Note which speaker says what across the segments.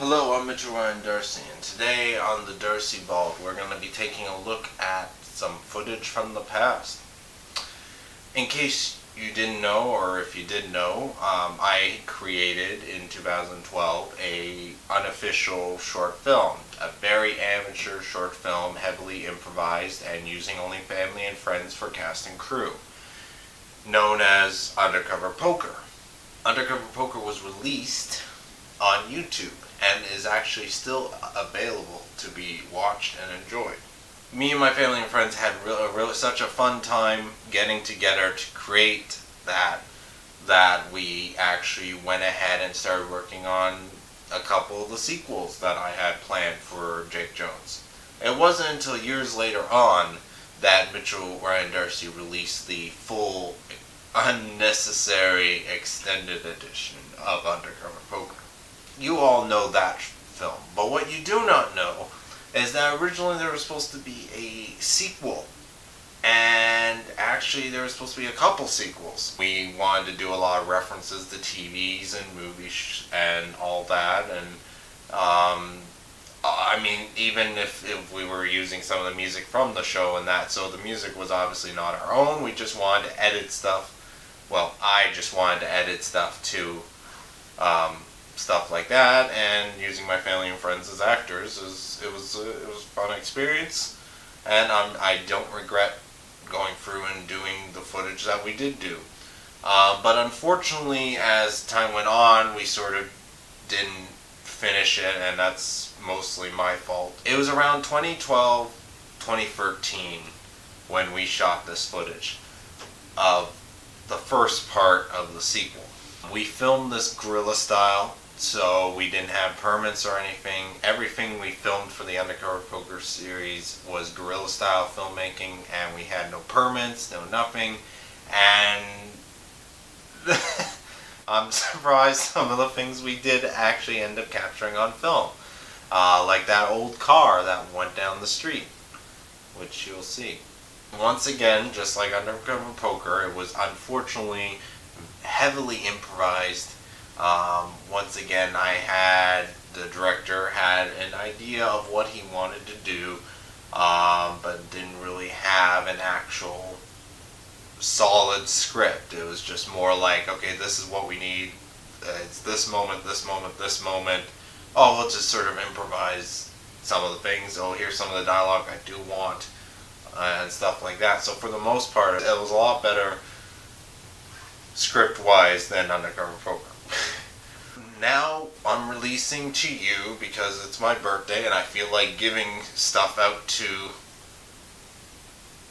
Speaker 1: Hello, I'm Mitchell Ryan Darcy, and today on the Darcy Vault we're going to be taking a look at some footage from the past. In case you didn't know, or if you did know, I created in 2012 a unofficial short film, a very amateur short film, heavily improvised and using only family and friends for cast and crew, known as Undercover Poker. Undercover Poker was released on YouTube and is actually still available to be watched and enjoyed. Me and my family and friends had really such a fun time getting together to create that we actually went ahead and started working on a couple of the sequels that I had planned for Jake Jones. It wasn't until years later on that Mitchell Ryan Darcy released the full, unnecessary extended edition of Undercover Poker. You all know that film, but what you do not know is that originally there was supposed to be a sequel, and actually there was supposed to be a couple sequels. We wanted to do a lot of references to TVs and movies and all that, and I mean, even if we were using some of the music from the show and that, so the music was obviously not our own. We just wanted to edit stuff. Well, I just wanted to edit stuff to stuff like that, and using my family and friends as actors it was a fun experience, and I don't regret going through and doing the footage that we did do. But unfortunately, as time went on, we sort of didn't finish it, and that's mostly my fault. It was around 2012, 2013 when we shot this footage of the first part of the sequel. We filmed this guerrilla style, so we didn't have permits or anything. Everything we filmed for the Undercover Poker series was guerrilla style filmmaking, and we had no permits, no nothing, and I'm surprised some of the things we did actually end up capturing on film. Like that old car that went down the street, which you'll see. Once again, just like Undercover Poker, it was unfortunately heavily improvised. Once again, the director had an idea of what he wanted to do, but didn't really have an actual solid script. It was just more like, okay, this is what we need. It's this moment, this moment, this moment. Oh, we'll just sort of improvise some of the things. Oh, here's some of the dialogue I do want, and stuff like that. So for the most part, it was a lot better script-wise than Undercover Poker. Now I'm releasing to you because it's my birthday and I feel like giving stuff out to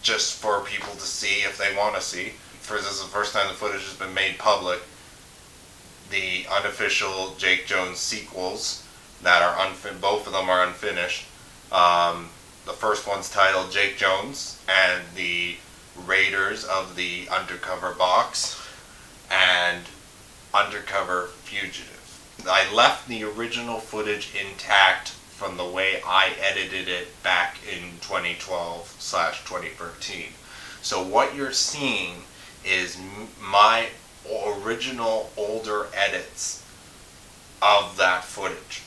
Speaker 1: just for people to see if they want to see. This is the first time the footage has been made public. The unofficial Jake Jones sequels that are both of them are unfinished. The first one's titled Jake Jones and the Raiders of the Undercover Box and Undercover Fugitive. I left the original footage intact from the way I edited it back in 2012/2013. So what you're seeing is my original older edits of that footage.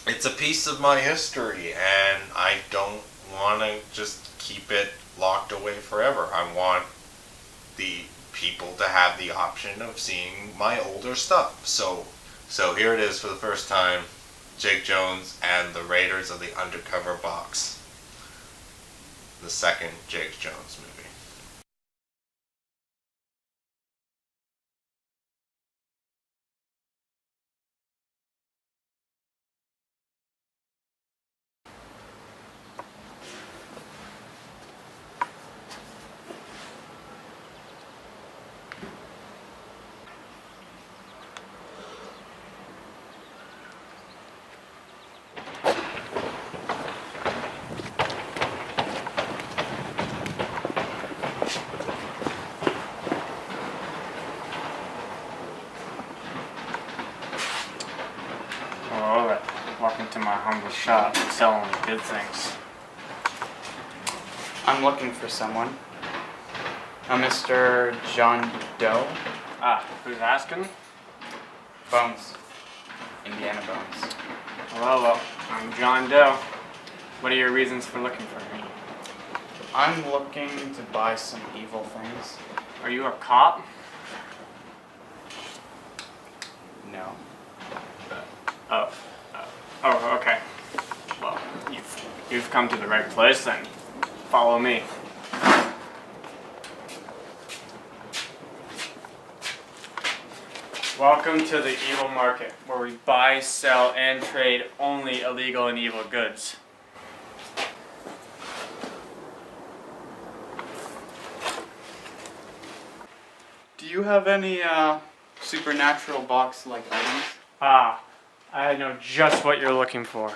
Speaker 1: It's a piece of my history, and I don't want to just keep it locked away forever. I want the people to have the option of seeing my older stuff. So here it is for the first time, Jake Jones and the Raiders of the Undercover Box, the second Jake Jones movie.
Speaker 2: Welcome to my humble shop. I sell only good things.
Speaker 3: I'm looking for someone. A Mr. John Doe?
Speaker 2: Ah, who's asking?
Speaker 3: Bones. Indiana Bones.
Speaker 2: Well, I'm John Doe. What are your reasons for looking for me?
Speaker 3: I'm looking to buy some evil things.
Speaker 2: Are you a cop?
Speaker 3: No.
Speaker 2: Oh. Oh, okay. Well, you've come to the right place then. Follow me. Welcome to the evil market, where we buy, sell, and trade only illegal and evil goods.
Speaker 3: Do you have any supernatural box-like items?
Speaker 2: Ah, I know just what you're looking for.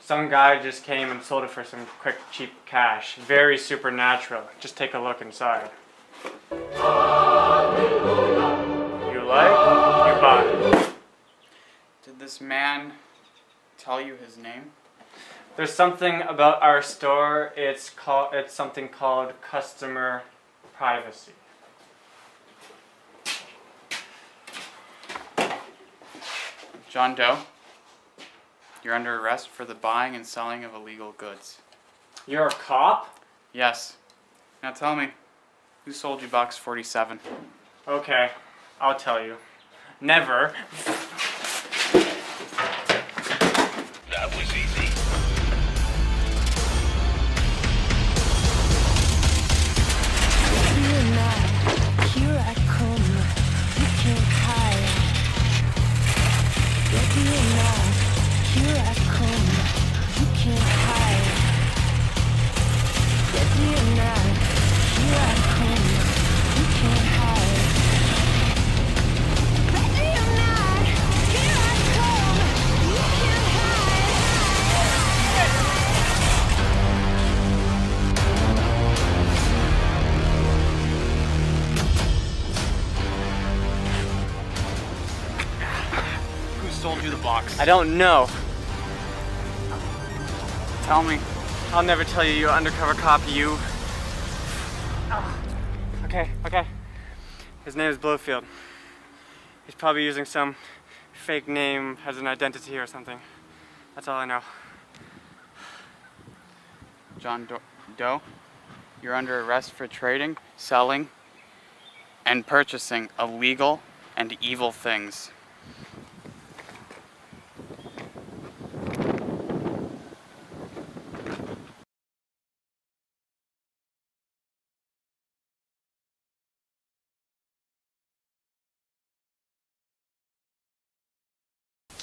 Speaker 2: Some guy just came and sold it for some quick, cheap cash. Very supernatural. Just take a look inside. You like? You buy.
Speaker 3: Did this man tell you his name?
Speaker 2: There's something about our store. It's something called customer privacy.
Speaker 3: John Doe, you're under arrest for the buying and selling of illegal goods.
Speaker 2: You're a cop?
Speaker 3: Yes. Now tell me, who sold you box 47?
Speaker 2: Okay, I'll tell you. Never.
Speaker 4: That was easy.
Speaker 5: Fear not, here I come, you can't hide. Fear not, here I come, you can't hide. Fear not, here I come, you can't hide. Fear not, here I come, you can't
Speaker 3: Who sold you the box?
Speaker 2: I don't know.
Speaker 3: Tell me.
Speaker 2: I'll never tell you, you undercover cop, you. Okay. His name is Blowfield. He's probably using some fake name as an identity or something. That's all I know.
Speaker 3: John Doe, you're under arrest for trading, selling, and purchasing illegal and evil things.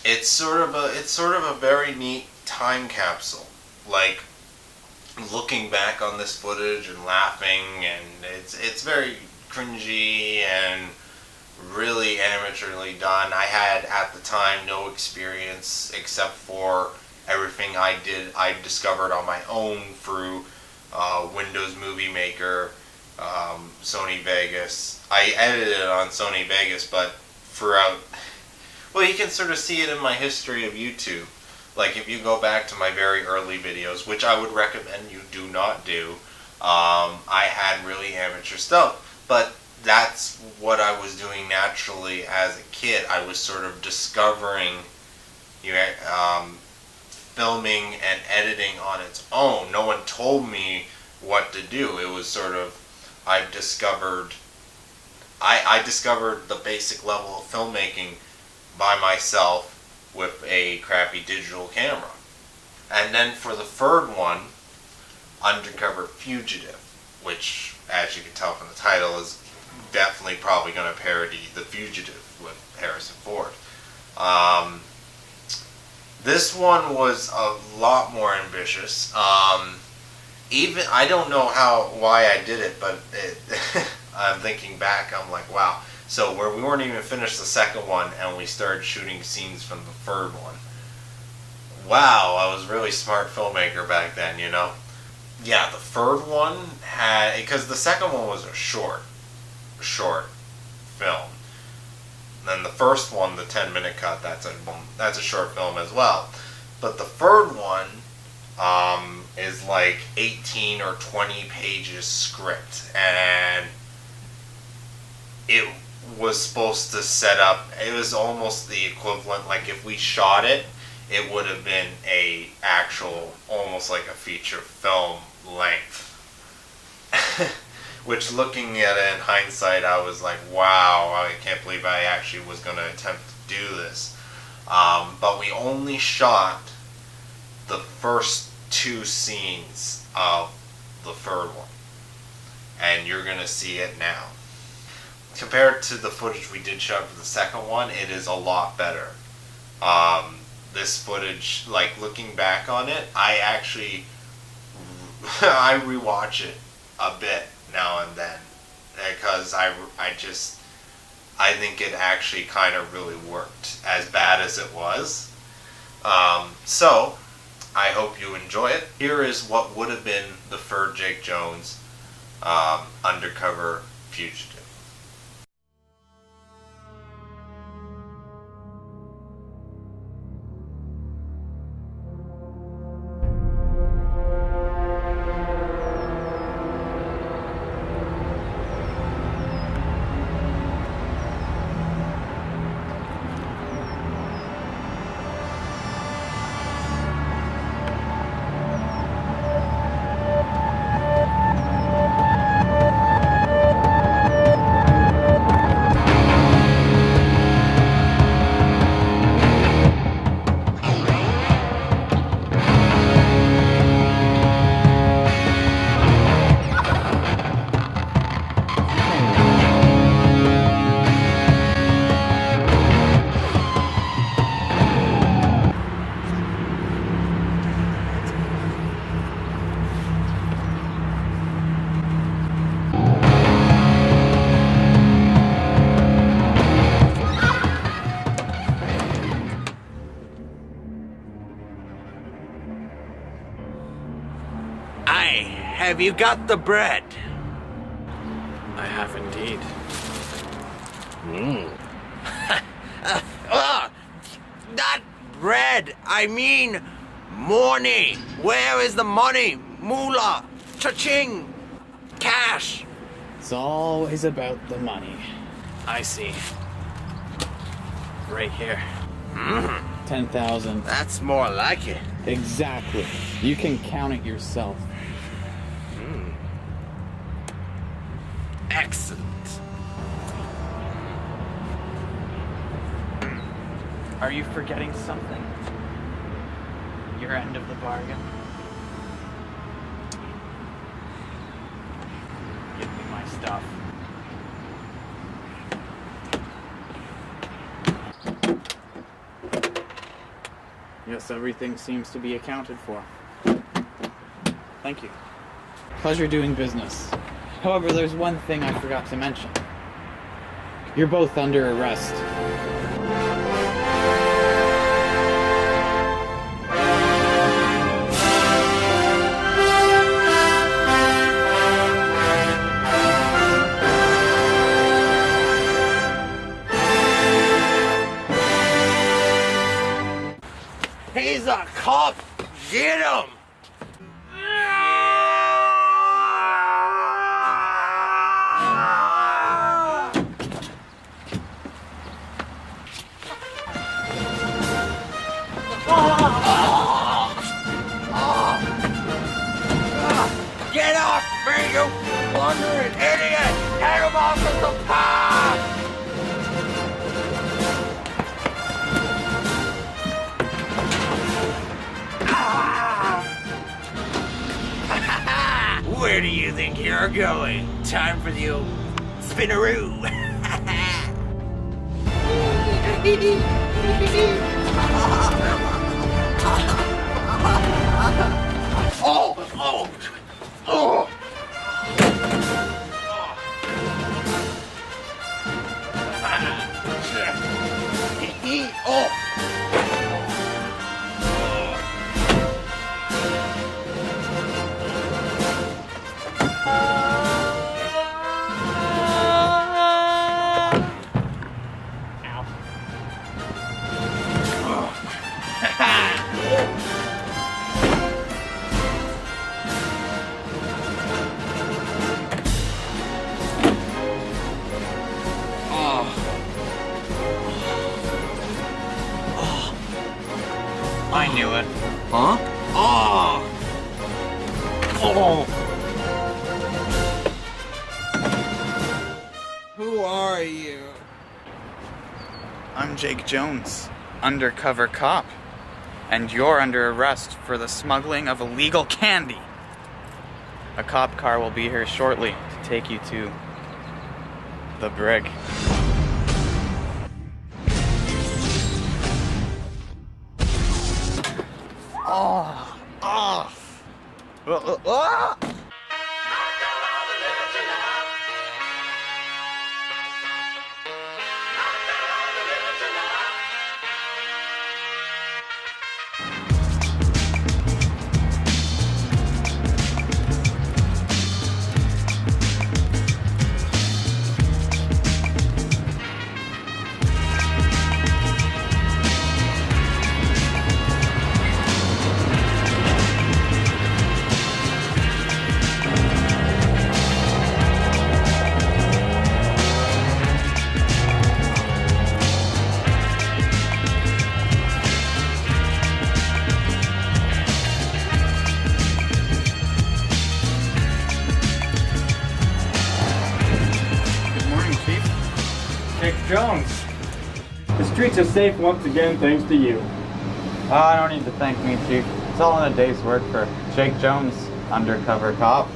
Speaker 1: It's sort of a very neat time capsule. Like looking back on this footage and laughing, and it's very cringy and really amateurly done. I had at the time no experience except for everything I discovered on my own through Windows Movie Maker, Sony Vegas. I edited it on Sony Vegas, but throughout, well, you can sort of see it in my history of YouTube. Like if you go back to my very early videos, which I would recommend you do not do, I had really amateur stuff. But that's what I was doing naturally as a kid. I was sort of discovering filming and editing on its own. No one told me what to do. It was sort of, I discovered the basic level of filmmaking by myself with a crappy digital camera. And then for the third one, Undercover Fugitive, which, as you can tell from the title, is definitely probably going to parody The Fugitive with Harrison Ford. This one was a lot more ambitious. Even I don't know why I did it, but I'm thinking back, I'm like, wow. So where we weren't even finished the second one, and we started shooting scenes from the third one. Wow, I was really smart filmmaker back then, you know. Yeah, the third one had, because the second one was a short film. Then the first one, the 10-minute cut, that's a short film as well. But the third one is like 18 or 20 pages script, and it was supposed to set up, it was almost the equivalent, like if we shot it, it would have been a actual, almost like a feature film length. Which, looking at it in hindsight, I was like, wow, I can't believe I actually was going to attempt to do this. But we only shot the first 2 scenes of the third one. And you're going to see it now. Compared to the footage we did shoot for the second one, it is a lot better. This footage, like looking back on it, I actually, I rewatch it a bit now and then. Because I think it actually kind of really worked, as bad as it was. So, I hope you enjoy it. Here is what would have been the third Jake Jones Undercover Fugitive.
Speaker 6: Have you got the bread?
Speaker 2: I have indeed.
Speaker 6: Not bread. I mean money. Where is the money? Moolah. Cha-ching. Cash.
Speaker 3: It's always about the money.
Speaker 2: I see. Right here.
Speaker 3: 10,000.
Speaker 6: That's more like it.
Speaker 3: Exactly. You can count it yourself.
Speaker 6: Excellent.
Speaker 3: Are you forgetting something? Your end of the bargain? Give me my stuff. Yes, everything seems to be accounted for. Thank you. Pleasure doing business. However, there's one thing I forgot to mention. You're both under arrest.
Speaker 6: He's a cop. Get him. Get off me, you blundering idiot! Get him off of the path! Where do you think you're going? Time for the old spinaroo. Oh!
Speaker 3: I knew it.
Speaker 6: Huh? Oh! Oh! Who are you?
Speaker 3: I'm Jake Jones, Undercover Cop. And you're under arrest for the smuggling of illegal candy. A cop car will be here shortly to take you to the brig. Oh! Oh! Ah!
Speaker 2: Jake Jones. The streets are safe once again thanks to you.
Speaker 3: Oh, I don't need to thank me, Chief. It's all in a day's work for Jake Jones, Undercover Cop.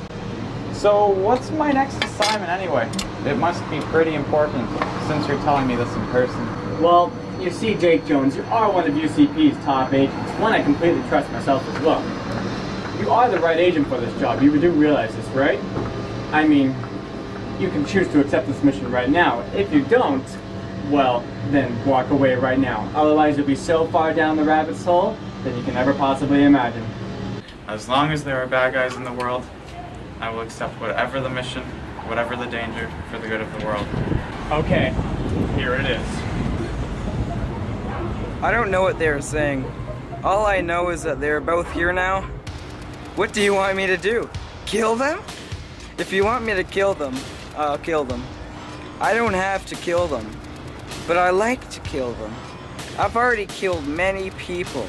Speaker 3: So, what's my next assignment anyway? It must be pretty important, since you're telling me this in person.
Speaker 2: Well, you see, Jake Jones, you are one of UCP's top agents, one I completely trust myself as well. You are the right agent for this job, you do realize this, right? I mean, you can choose to accept this mission right now. If you don't, well, then walk away right now. Otherwise you'll be so far down the rabbit's hole that you can never possibly imagine.
Speaker 3: As long as there are bad guys in the world, I will accept whatever the mission, whatever the danger, for the good of the world.
Speaker 2: Okay, here it is.
Speaker 7: I don't know what they were saying. All I know is that they're both here now. What do you want me to do? Kill them? If you want me to kill them, I'll kill them. I don't have to kill them, but I like to kill them. I've already killed many people.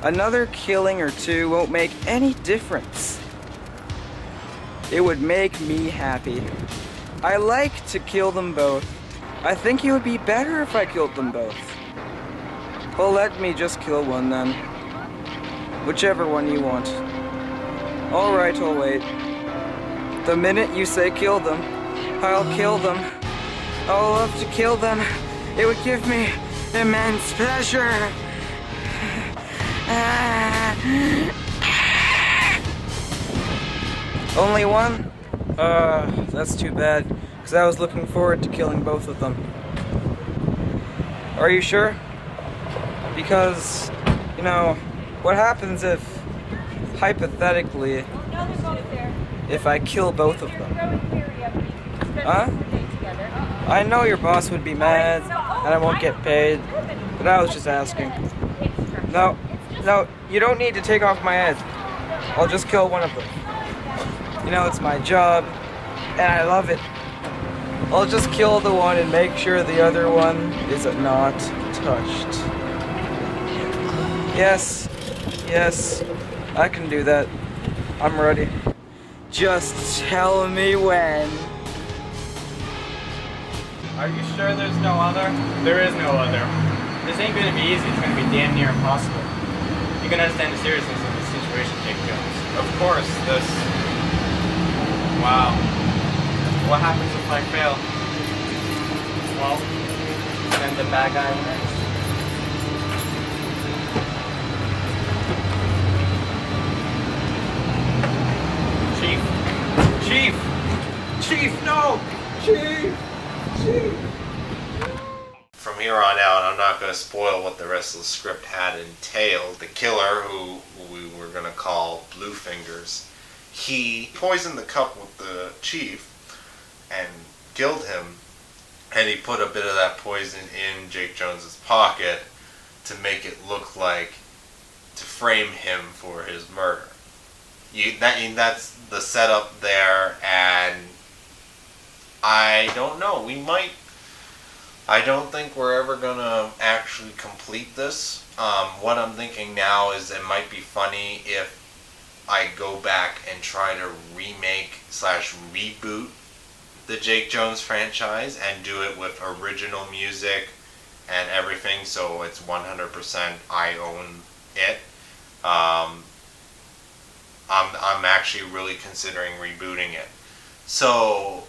Speaker 7: Another killing or two won't make any difference. It would make me happy. I like to kill them both. I think it would be better if I killed them both. Well, let me just kill one then. Whichever one you want. Alright, I'll wait. The minute you say kill them, I'll kill them. I'll love to kill them. It would give me immense pleasure. Only one? That's too bad, because I was looking forward to killing both of them. Are you sure? Because, you know, what happens if, hypothetically, if I kill both of them? Huh? I know your boss would be mad, and I won't get paid, but I was just asking. No, you don't need to take off my head. I'll just kill one of them. You know, it's my job, and I love it. I'll just kill the one and make sure the other one is not touched. Yes, I can do that. I'm ready. Just tell me when.
Speaker 2: Are you sure there's no other? There is no other. This ain't gonna be easy, it's gonna be damn near impossible. You can understand the seriousness of this situation, Jake Jones.
Speaker 3: Of course, this... Wow. What happens if I fail?
Speaker 2: Well, then the bad guy wins.
Speaker 6: Chief, no! Chief!
Speaker 1: From here on out, I'm not going to spoil what the rest of the script had entailed. The killer, who we were going to call Bluefingers, he poisoned the cup with the chief and killed him, and he put a bit of that poison in Jake Jones's pocket to make it look like, to frame him for his murder. That's the setup there, and I don't know, we might I don't think we're ever gonna actually complete this. What I'm thinking now is it might be funny if I go back and try to remake slash reboot the Jake Jones franchise and do it with original music and everything, so it's 100% I own it. I'm actually really considering rebooting it. So,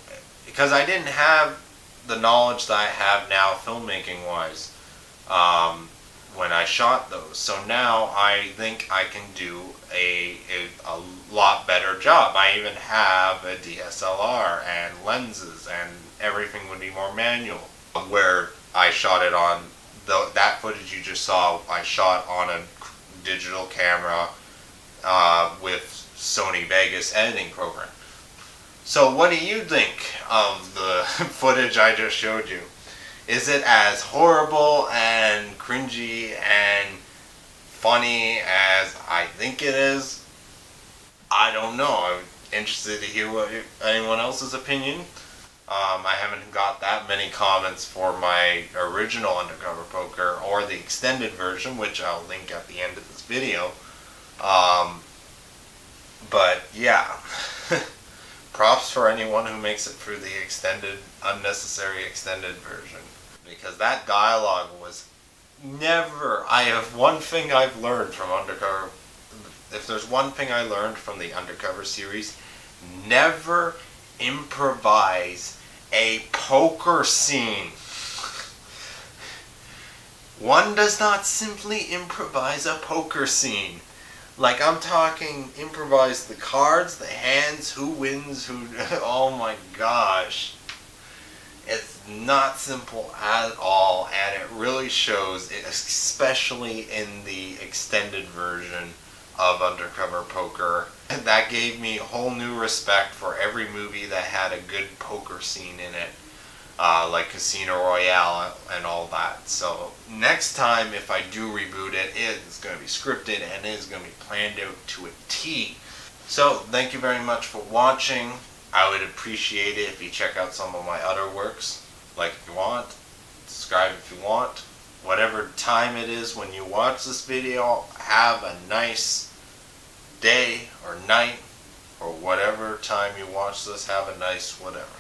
Speaker 1: because I didn't have the knowledge that I have now filmmaking wise when I shot those. So now I think I can do a lot better job. I even have a DSLR and lenses, and everything would be more manual. Where I shot it on, that footage you just saw, I shot on a digital camera with Sony Vegas editing program. So what do you think of the footage I just showed you? Is it as horrible and cringy and funny as I think it is? I don't know. I'm interested to hear what anyone else's opinion. I haven't got that many comments for my original Undercover Poker or the extended version, which I'll link at the end of this video. But yeah, props for anyone who makes it through the unnecessary extended version. Because that dialogue was never... one thing I've learned from Undercover... If there's one thing I learned from the Undercover series, never improvise a poker scene. One does not simply improvise a poker scene. Like, I'm talking improvise the cards, the hands, who wins, who... Oh my gosh. It's not simple at all, and it really shows, especially in the extended version of Undercover Poker. And that gave me a whole new respect for every movie that had a good poker scene in it. Like Casino Royale and all that. So next time, if I do reboot it, it's going to be scripted and it is going to be planned out to a T. So thank you very much for watching. I would appreciate it if you check out some of my other works. Like if you want, subscribe if you want. Whatever time it is when you watch this video, have a nice day or night, or whatever time you watch this, have a nice whatever.